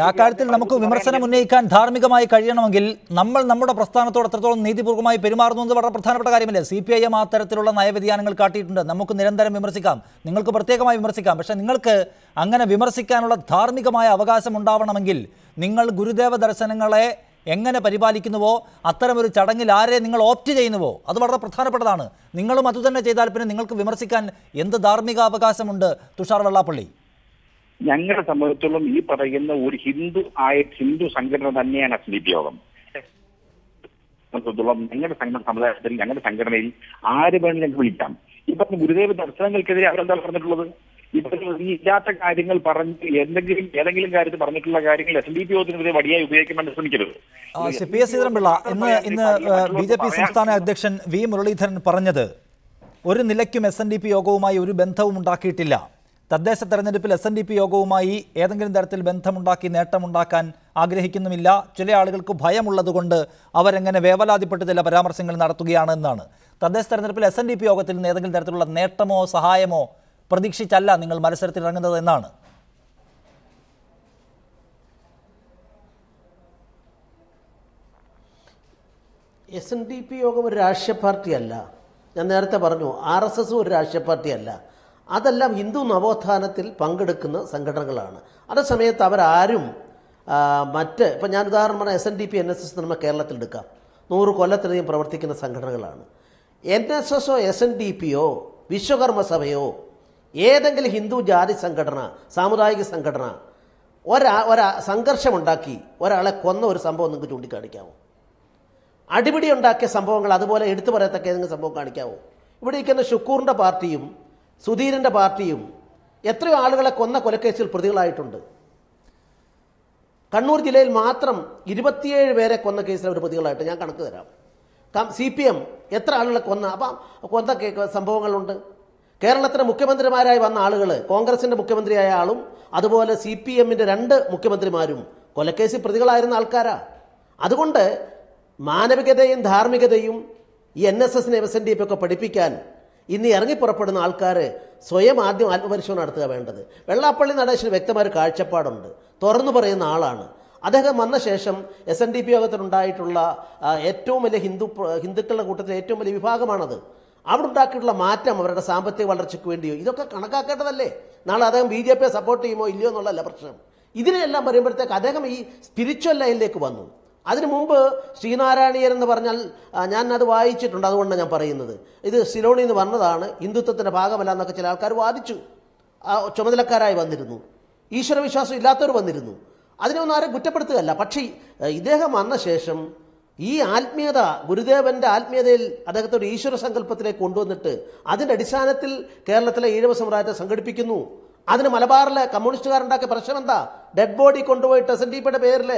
അക്കാര്യത്തിൽ നമുക്ക് വിമർശനം ഉന്നയിക്കാൻ ധാർമ്മികമായി കഴിയണമെങ്കിൽ നമ്മൾ നമ്മുടെ പ്രസ്ഥാനത്തോട് എത്രത്തോളം നീതിപൂർവ്വമായി പെരുമാറുന്നു എന്ന് വളരെ പ്രധാനപ്പെട്ട കാര്യമല്ലേ. CPIM ആ തരത്തിലുള്ള നയവ്യതിയാനങ്ങൾ കാട്ടിയിട്ടുണ്ട്. നമുക്ക് നിരന്തരം വിമർശിക്കാം, നിങ്ങൾക്ക് പ്രത്യേകമായി വിമർശിക്കാം. പക്ഷേ നിങ്ങൾക്ക് അങ്ങനെ വിമർശിക്കാനുള്ള ധാർമ്മികമായ അവകാശം ഉണ്ടാവണമെങ്കിൽ നിങ്ങൾ ഗുരുദേവ ദർശനങ്ങളെ എങ്ങനെ പരിപാലിക്കുന്നുവോ അത്തരമൊരു ചടങ്ങിൽ ആരെ നിങ്ങൾ ഓപ്റ്റ് ചെയ്യുന്നുവോ അത് വളരെ പ്രധാനപ്പെട്ടതാണ്. നിങ്ങളും അതുതന്നെ ചെയ്താൽ പിന്നെ നിങ്ങൾക്ക് വിമർശിക്കാൻ എന്ത് ധാർമ്മിക അവകാശമുണ്ട് തുഷാർ വെള്ളാപ്പള്ളി?
ഞങ്ങളെ സംബന്ധിച്ചോളം ഈ പറയുന്ന ഒരു ഹിന്ദു സംഘടന തന്നെയാണ് SNDP യോഗം. ഞങ്ങളുടെ സമുദായത്തിൽ ഞങ്ങളുടെ സംഘടനയിൽ ആര് വേണമെങ്കിലും ഞങ്ങൾക്ക് വിളിക്കാം. ഈ പറഞ്ഞ ഗുരുദേവ ദർശനങ്ങൾക്കെതിരെ അവരെന്താ പറഞ്ഞിട്ടുള്ളത്? ഈ ഇല്ലാത്ത കാര്യങ്ങൾ പറഞ്ഞ് ഏതെങ്കിലും കാര്യത്തിൽ പറഞ്ഞിട്ടുള്ള കാര്യങ്ങൾ SNDP യോഗത്തിനെതിരെ വടിയായി ഉപയോഗിക്കാൻ വേണ്ടി ശ്രമിക്കരുത്.
PS ശ്രീധരൻപിള്ള, ഇന്ന് BJP സംസ്ഥാന അധ്യക്ഷൻ V മുരളീധരൻ പറഞ്ഞത് ഒരു നിലയ്ക്കും SNDP യോഗവുമായി ഒരു ബന്ധവും ഉണ്ടാക്കിയിട്ടില്ല. തദ്ദേശ തെരഞ്ഞെടുപ്പിൽ SNDP യോഗവുമായി ഏതെങ്കിലും തരത്തിൽ ബന്ധമുണ്ടാക്കി നേട്ടമുണ്ടാക്കാൻ ആഗ്രഹിക്കുന്നുമില്ല. ചില ആളുകൾക്ക് ഭയമുള്ളതുകൊണ്ട് അവരെങ്ങനെ വേവലാതിപ്പെട്ട് ചില പരാമർശങ്ങൾ നടത്തുകയാണ് എന്നാണ്. തദ്ദേശ തെരഞ്ഞെടുപ്പിൽ SNDP യോഗത്തിൽ നിന്ന് ഏതെങ്കിലും തരത്തിലുള്ള നേട്ടമോ സഹായമോ പ്രതീക്ഷിച്ചല്ല നിങ്ങൾ മത്സരത്തിൽ ഇറങ്ങുന്നത് എന്നാണ്.
SNDP യോഗം ഒരു രാഷ്ട്രീയ പാർട്ടിയല്ല. ഞാൻ നേരത്തെ പറഞ്ഞു RSS ഒരു രാഷ്ട്രീയ പാർട്ടിയല്ല. അതെല്ലാം ഹിന്ദു നവോത്ഥാനത്തിൽ പങ്കെടുക്കുന്ന സംഘടനകളാണ്. അതേസമയത്ത് അവരാരും ഇപ്പം ഞാൻ ഉദാഹരണം പറഞ്ഞാൽ SNDP NSS നമ്മൾ കേരളത്തിൽ എടുക്കാം. 100 കൊല്ലത്തിലധികം പ്രവർത്തിക്കുന്ന സംഘടനകളാണ്. NSSോ SNDPയോ വിശ്വകർമ്മ സഭയോ ഏതെങ്കിലും ഹിന്ദു ജാതി സംഘടന സാമുദായിക സംഘടന സംഘർഷമുണ്ടാക്കി ഒരാളെ കൊന്ന ഒരു സംഭവം നിങ്ങൾക്ക് ചൂണ്ടിക്കാണിക്കാമോ? അടിപിടി ഉണ്ടാക്കിയ സംഭവങ്ങൾ അതുപോലെ എടുത്തു പറയത്തക്ക ഏതെങ്കിലും സംഭവം കാണിക്കാമോ? ഇവിടെ ഇരിക്കുന്ന ഷുക്കൂറിൻ്റെ പാർട്ടിയും സുധീരൻ്റെ പാർട്ടിയും എത്രയോ ആളുകളെ കൊന്ന കൊലക്കേസിൽ പ്രതികളായിട്ടുണ്ട്. കണ്ണൂർ ജില്ലയിൽ മാത്രം 27 പേരെ കൊന്ന കേസിൽ അവർ പ്രതികളായിട്ട് ഞാൻ കണക്ക് തരാം. CPM എത്ര ആളുകളെ കൊന്ന സംഭവങ്ങളുണ്ട്. കേരളത്തിലെ മുഖ്യമന്ത്രിമാരായി വന്ന ആളുകൾ കോൺഗ്രസിൻ്റെ മുഖ്യമന്ത്രിയായ ആളും അതുപോലെ CPMൻ്റെ 2 മുഖ്യമന്ത്രിമാരും കൊലക്കേസിൽ പ്രതികളായിരുന്ന ആൾക്കാരാ. അതുകൊണ്ട് മാനവികതയും ധാർമ്മികതയും ഈ NSSനെ SNDP ഒക്കെ പഠിപ്പിക്കാൻ ഇന്ന് ഇറങ്ങിപ്പുറപ്പെടുന്ന ആൾക്കാർ സ്വയം ആദ്യം ആത്മപരിശോധന നടത്തുക വേണ്ടത്. വെള്ളാപ്പള്ളി നടേശന് വ്യക്തമായ കാഴ്ചപ്പാടുണ്ട്, തുറന്നു പറയുന്ന ആളാണ്. അദ്ദേഹം വന്ന ശേഷം SNDP യോഗത്തിനുണ്ടായിട്ടുള്ള ഏറ്റവും വലിയ ഹിന്ദുക്കളുടെ കൂട്ടത്തിലെ ഏറ്റവും വലിയ വിഭാഗമാണത്. അവിടെ ഉണ്ടാക്കിയിട്ടുള്ള മാറ്റം അവരുടെ സാമ്പത്തിക വളർച്ചയ്ക്ക് വേണ്ടിയോ ഇതൊക്കെ കണക്കാക്കേണ്ടതല്ലേ? നാളെ അദ്ദേഹം BJPയെ സപ്പോർട്ട് ചെയ്യുമോ ഇല്ലയോ എന്നുള്ളതല്ല പ്രശ്നം. ഇതിനെല്ലാം പറയുമ്പോഴത്തേക്ക് അദ്ദേഹം ഈ സ്പിരിച്വൽ ലൈനിലേക്ക് വന്നു. അതിനു മുമ്പ് ശ്രീനാരായണീയർ എന്ന് പറഞ്ഞാൽ ഞാൻ അത് വായിച്ചിട്ടുണ്ട്, അതുകൊണ്ടാണ് ഞാൻ പറയുന്നത്. ഇത് സിലോണിൽ നിന്ന് വന്നതാണ്, ഹിന്ദുത്വത്തിൻ്റെ ഭാഗമല്ല എന്നൊക്കെ ചില ആൾക്കാർ വാദിച്ചു. ചുമതലക്കാരായി വന്നിരുന്നു, ഈശ്വരവിശ്വാസം ഇല്ലാത്തവർ വന്നിരുന്നു. അതിനൊന്നും ആരും കുറ്റപ്പെടുത്തുകയല്ല. പക്ഷേ ഇദ്ദേഹം വന്ന ശേഷം ഈ ആത്മീയത ഗുരുദേവൻ്റെ ആത്മീയതയിൽ അദ്ദേഹത്തെ ഒരു ഈശ്വര സങ്കല്പത്തിലേക്ക് കൊണ്ടുവന്നിട്ട് അതിൻ്റെ അടിസ്ഥാനത്തിൽ കേരളത്തിലെ ഈഴവ സമുദായത്തെ സംഘടിപ്പിക്കുന്നു. അതിന് മലബാറിലെ കമ്മ്യൂണിസ്റ്റുകാരുണ്ടാക്കിയ പ്രശ്നം എന്താ? ഡെഡ് ബോഡി കൊണ്ടുപോയിട്ട് SNDPയുടെ പേരിൽ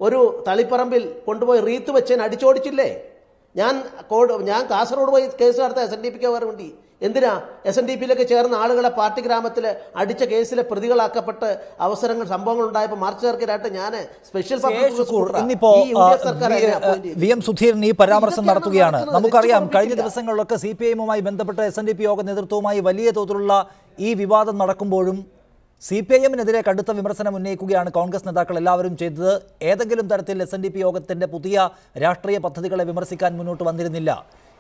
ഒരു തളിപ്പറമ്പിൽ കൊണ്ടുപോയി റീത്ത് വെച്ചതിന് അടിച്ചോടിച്ചില്ലേ? ഞാൻ കാസർഗോഡ് പോയി കേസ് നടത്താൻ SNDPക്ക് വേണ്ടി എന്തിനാ SNDP-യിലേക്ക് ചേർന്ന ആളുകളെ പാർട്ടി ഗ്രാമത്തിൽ അടിച്ച കേസിലെ പ്രതികളാക്കപ്പെട്ട് സംഭവങ്ങൾ ഉണ്ടായപ്പോൾ മാർച്ച് സർക്കാരായിട്ട് ഞാൻ സ്പെഷ്യൽ
ഇന്നിപ്പോ VM സുധീരൻ ഈ പരാമർശം നടത്തുകയാണ്. നമുക്കറിയാം കഴിഞ്ഞ ദിവസങ്ങളിലൊക്കെ CPI-യുമായി ബന്ധപ്പെട്ട് SNDP യോഗ നേതൃത്വവുമായി വലിയ തോതിലുള്ള ഈ വിവാദം നടക്കുമ്പോഴും CPI-എമ്മിനെതിരെ കടുത്ത വിമർശനം ഉന്നയിക്കുകയാണ് കോൺഗ്രസ് നേതാക്കൾ എല്ലാവരും ചെയ്തത്. ഏതെങ്കിലും തരത്തിൽ SNDP യോഗത്തിന്റെ പുതിയ രാഷ്ട്രീയ പദ്ധതികളെ വിമർശിക്കാൻ മുന്നോട്ട് വന്നിരുന്നില്ല.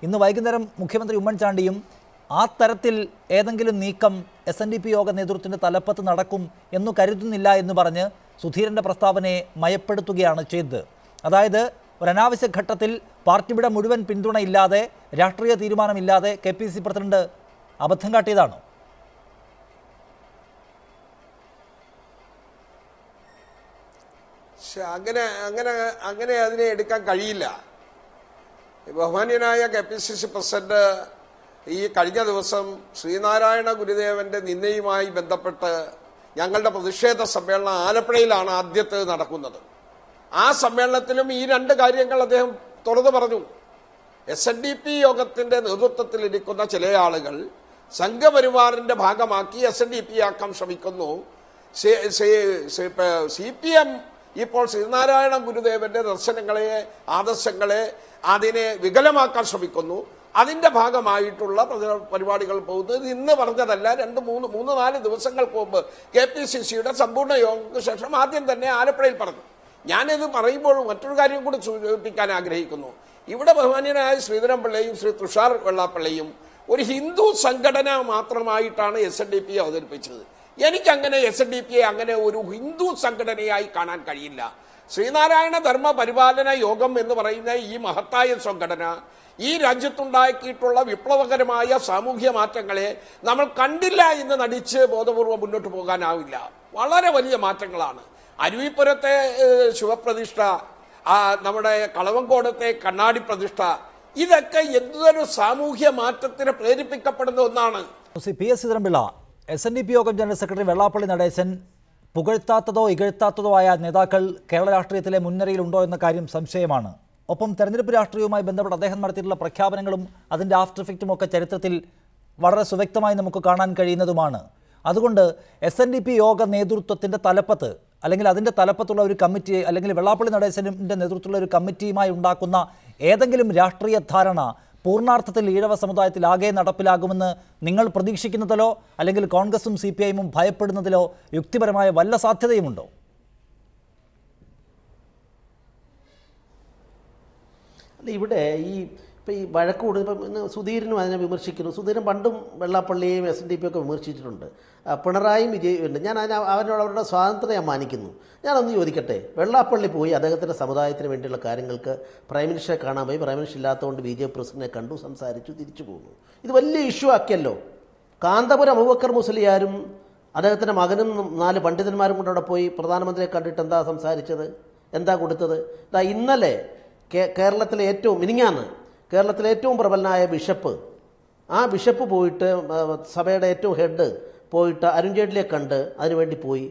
ഇന്ന് വൈകുന്നേരം മുഖ്യമന്ത്രി ഉമ്മൻചാണ്ടിയും ആ തരത്തിൽ ഏതെങ്കിലും നീക്കം SNDP യോഗ നേതൃത്വത്തിന്റെ തലപ്പത്ത് നടക്കും എന്ന് കരുതുന്നില്ല എന്ന് പറഞ്ഞ് സുധീരന്റെ പ്രസ്താവനയെ മയപ്പെടുത്തുകയാണ് ചെയ്തത്. അതായത് ഒരു അനാവശ്യ ഘട്ടത്തിൽ പാർട്ടിയുടെ മുഴുവൻ പിന്തുണയില്ലാതെ രാഷ്ട്രീയ തീരുമാനമില്ലാതെ KPCC പ്രസിഡന്റ് അബദ്ധം കാട്ടിയതാണ്.
അങ്ങനെ അതിനെ എടുക്കാൻ കഴിയില്ല. ബഹുമാന്യനായ KPCC പ്രസിഡന്റ് ഈ കഴിഞ്ഞ ദിവസം ശ്രീനാരായണ ഗുരുദേവന്റെ നിന്ദയുമായി ബന്ധപ്പെട്ട് ഞങ്ങളുടെ പ്രതിഷേധ സമ്മേളനം ആലപ്പുഴയിലാണ് ആദ്യത്തേത് നടക്കുന്നത്. ആ സമ്മേളനത്തിലും ഈ രണ്ട് കാര്യങ്ങൾ അദ്ദേഹം തുറന്നു പറഞ്ഞു. SNDP യോഗത്തിന്റെ നേതൃത്വത്തിലിരിക്കുന്ന ചില ആളുകൾ സംഘപരിവാറിന്റെ ഭാഗമാക്കി SNDP ആക്കാൻ ശ്രമിക്കുന്നു. CPM ഇപ്പോൾ ശ്രീനാരായണ ഗുരുദേവന്റെ ദർശനങ്ങളെ ആദർശങ്ങളെ അതിനെ വികലമാക്കാൻ ശ്രമിക്കുന്നു. അതിന്റെ ഭാഗമായിട്ടുള്ള പരിപാടികൾ പോകുന്നത് ഇന്ന് പറഞ്ഞതല്ല, 3-4 ദിവസങ്ങൾക്ക് മുമ്പ് KPCC-യുടെ സമ്പൂർണ്ണ യോഗത്തിന് ശേഷം ആദ്യം തന്നെ ആലപ്പുഴയിൽ പറഞ്ഞു. ഞാനിത് പറയുമ്പോൾ മറ്റൊരു കാര്യം കൂടി സൂചിപ്പിക്കാൻ ആഗ്രഹിക്കുന്നു. ഇവിടെ ബഹുമാന്യനായ ശ്രീധരൻപിള്ളയും ശ്രീ തുഷാർ വെള്ളാപ്പള്ളിയും ഒരു ഹിന്ദു സംഘടന മാത്രമായിട്ടാണ് SNDP അവതരിപ്പിച്ചത്. എനിക്കങ്ങനെ SNDP-യെ അങ്ങനെ ഒരു ഹിന്ദു സംഘടനയായി കാണാൻ കഴിയില്ല. ശ്രീനാരായണ ധർമ്മ പരിപാലന യോഗം എന്ന് പറയുന്ന ഈ മഹത്തായ സംഘടന ഈ രാജ്യത്തുണ്ടാക്കിയിട്ടുള്ള വിപ്ലവകരമായ സാമൂഹ്യ മാറ്റങ്ങളെ നമ്മൾ കണ്ടില്ല എന്ന് നടിച്ച് ബോധപൂർവം മുന്നോട്ട് പോകാനാവില്ല. വളരെ വലിയ മാറ്റങ്ങളാണ്. അരുവിപ്പുരത്തെ ശിവപ്രതിഷ്ഠ, നമ്മുടെ കളവങ്കോടത്തെ കണ്ണാടി പ്രതിഷ്ഠ, ഇതൊക്കെ എന്തൊരു സാമൂഹ്യ മാറ്റത്തിന് പ്രേരിപ്പിക്കപ്പെടുന്ന ഒന്നാണ്.
PS ശ്രീധരൻപിള്ള, SNDP യോഗം ജനറൽ സെക്രട്ടറി വെള്ളാപ്പള്ളി നടേശൻ പുകഴ്ത്താത്തതോ ഇകഴ്ത്താത്തതോ ആയ നേതാക്കൾ കേരള രാഷ്ട്രീയത്തിലെ മുൻനിരയിലുണ്ടോ എന്ന കാര്യം സംശയമാണ്. ഒപ്പം തെരഞ്ഞെടുപ്പ് രാഷ്ട്രീയവുമായി ബന്ധപ്പെട്ട് അദ്ദേഹം നടത്തിയിട്ടുള്ള പ്രഖ്യാപനങ്ങളും അതിൻ്റെ ആഫ്റ്റർ ഇഫക്റ്റും ഒക്കെ ചരിത്രത്തിൽ വളരെ സുവ്യക്തമായി നമുക്ക് കാണാൻ കഴിയുന്നതുമാണ്. അതുകൊണ്ട് SNDP യോഗ നേതൃത്വത്തിൻ്റെ തലപ്പത്ത് അല്ലെങ്കിൽ അതിൻ്റെ തലപ്പത്തുള്ള ഒരു കമ്മിറ്റി അല്ലെങ്കിൽ വെള്ളാപ്പള്ളി നടേശൻ്റെ നേതൃത്വത്തിലുള്ള ഒരു കമ്മിറ്റിയുമായി ഉണ്ടാക്കുന്ന ഏതെങ്കിലും രാഷ്ട്രീയ ധാരണ പൂർണ്ണാർത്ഥത്തിൽ ഈഴവ സമുദായത്തിലാകെ നടപ്പിലാകുമെന്ന് നിങ്ങൾ പ്രതീക്ഷിക്കുന്നതിലോ അല്ലെങ്കിൽ കോൺഗ്രസും CPI-യും ഭയപ്പെടുന്നതിലോ യുക്തിപരമായ വല്ല സാധ്യതയുമുണ്ടോ?
അല്ല, ഇവിടെ ഇപ്പോൾ ഈ വഴക്ക് കൂടുതൽ ഇന്ന് സുധീരനും അതിനെ വിമർശിക്കുന്നു. സുധീരൻ പണ്ടും വെള്ളാപ്പള്ളിയെയും SNDP-യൊക്കെ വിമർശിച്ചിട്ടുണ്ട്. പിണറായിയും വിജയുണ്ട്. ഞാൻ അവരുടെ സ്വാതന്ത്ര്യം മാനിക്കുന്നു. ഞാനൊന്ന് ചോദിക്കട്ടെ, വെള്ളാപ്പള്ളി പോയി അദ്ദേഹത്തിൻ്റെ സമുദായത്തിന് വേണ്ടിയുള്ള കാര്യങ്ങൾക്ക് പ്രൈം മിനിസ്റ്ററെ കാണാൻ പോയി. പ്രൈം മിനിസ്റ്റർ ഇല്ലാത്തതുകൊണ്ട് BJP പ്രസിഡന്റിനെ കണ്ടു, സംസാരിച്ചു, തിരിച്ചു പോകുന്നു. ഇത് വലിയ ഇഷ്യൂ ആക്കിയല്ലോ. കാന്തപുരം അബൂബക്കർ മുസ്ലിയാരും അദ്ദേഹത്തിൻ്റെ മകനും 4 പണ്ഡിതന്മാരും കൂടെ അവിടെ പോയി പ്രധാനമന്ത്രിയെ കണ്ടിട്ട് എന്താ സംസാരിച്ചത്, എന്താ കൊടുത്തത്? ഇന്നലെ കേരളത്തിലെ മിനിങ്ങാന്ന് കേരളത്തിലെ ഏറ്റവും പ്രബലനായ ബിഷപ്പ്, ആ ബിഷപ്പ് പോയിട്ട് സഭയുടെ ഏറ്റവും ഹെഡ് പോയിട്ട് അരുൺ ജെയ്റ്റ്ലിയെ കണ്ട് അതിനുവേണ്ടി പോയി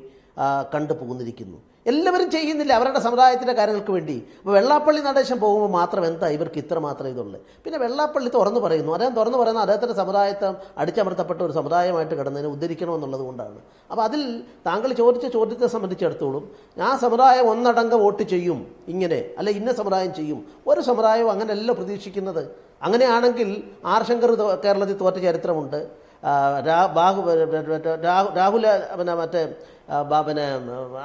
കണ്ടു പോകുന്നിരിക്കുന്നു. എല്ലാവരും ചെയ്യുന്നില്ല അവരുടെ സമുദായത്തിൻ്റെ കാര്യങ്ങൾക്ക് വേണ്ടി. അപ്പോൾ വെള്ളാപ്പള്ളി നടേശൻ പോകുമ്പോൾ മാത്രം എന്താ ഇവർക്ക് ഇത്ര മാത്രം ഇതുള്ളത്? പിന്നെ വെള്ളാപ്പള്ളി തുറന്നു പറയുന്നു, അദ്ദേഹം തുറന്നു പറയുന്നത് അദ്ദേഹത്തിൻ്റെ സമുദായത്തെ അടിച്ചമർത്തപ്പെട്ട ഒരു സമുദായമായിട്ട് കിടന്നതിനെ ഉദ്ധരിക്കണമെന്നുള്ളത് കൊണ്ടാണ്. അപ്പോൾ അതിൽ താങ്കൾ ചോദിച്ച ചോദ്യത്തെ സംബന്ധിച്ചിടത്തോളം ആ സമുദായം ഒന്നടങ്കം വോട്ട് ചെയ്യും ഇങ്ങനെ, അല്ലെ ഇന്ന സമുദായം ചെയ്യും. ഒരു സമുദായവും അങ്ങനെയല്ല പ്രതീക്ഷിക്കുന്നത്. അങ്ങനെയാണെങ്കിൽ ആർ ശങ്കർ കേരളത്തിൽ തോറ്റ ചരിത്രമുണ്ട്. രാഹുൽ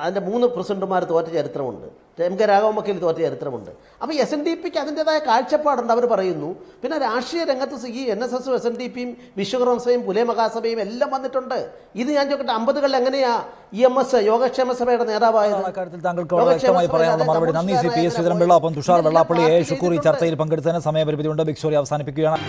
അതിൻ്റെ 3 പ്രസിഡന്റുമാർ തോറ്റ ചരിത്രമുണ്ട്. MK രാഘവമക്കയിൽ തോറ്റ ചരിത്രമുണ്ട്. അപ്പോൾ SNDP-ക്ക് അതിൻ്റെതായ കാഴ്ചപ്പാടുണ്ട്, അവർ പറയുന്നു. പിന്നെ രാഷ്ട്രീയ രംഗത്ത് ഈ NSS-ഉം SNDP-യും വിശ്വകർമ്മസഭയും പുലേ മഹാസഭയും എല്ലാം വന്നിട്ടുണ്ട്. ഇത് ഞാൻ ചോദിക്കട്ടെ, 50-കളിൽ എങ്ങനെയാ EMS യോഗക്ഷേമ സഭയുടെ നേതാവായത്?
താങ്കൾക്ക് വ്യക്തമായി പറയാനുള്ള മറുപടി നന്ദി. PS ശ്രീധരൻപിള്ള, ഒപ്പം തുഷാർ വെള്ളാപ്പള്ളി, A. ഷുക്കൂർ ഈ ചർച്ചയിൽ പങ്കെടുത്തതിന് സമയപരിധിയുണ്ട്. ബിഗ് സ്റ്റോറി അവസാനിപ്പിക്കുകയാണ്.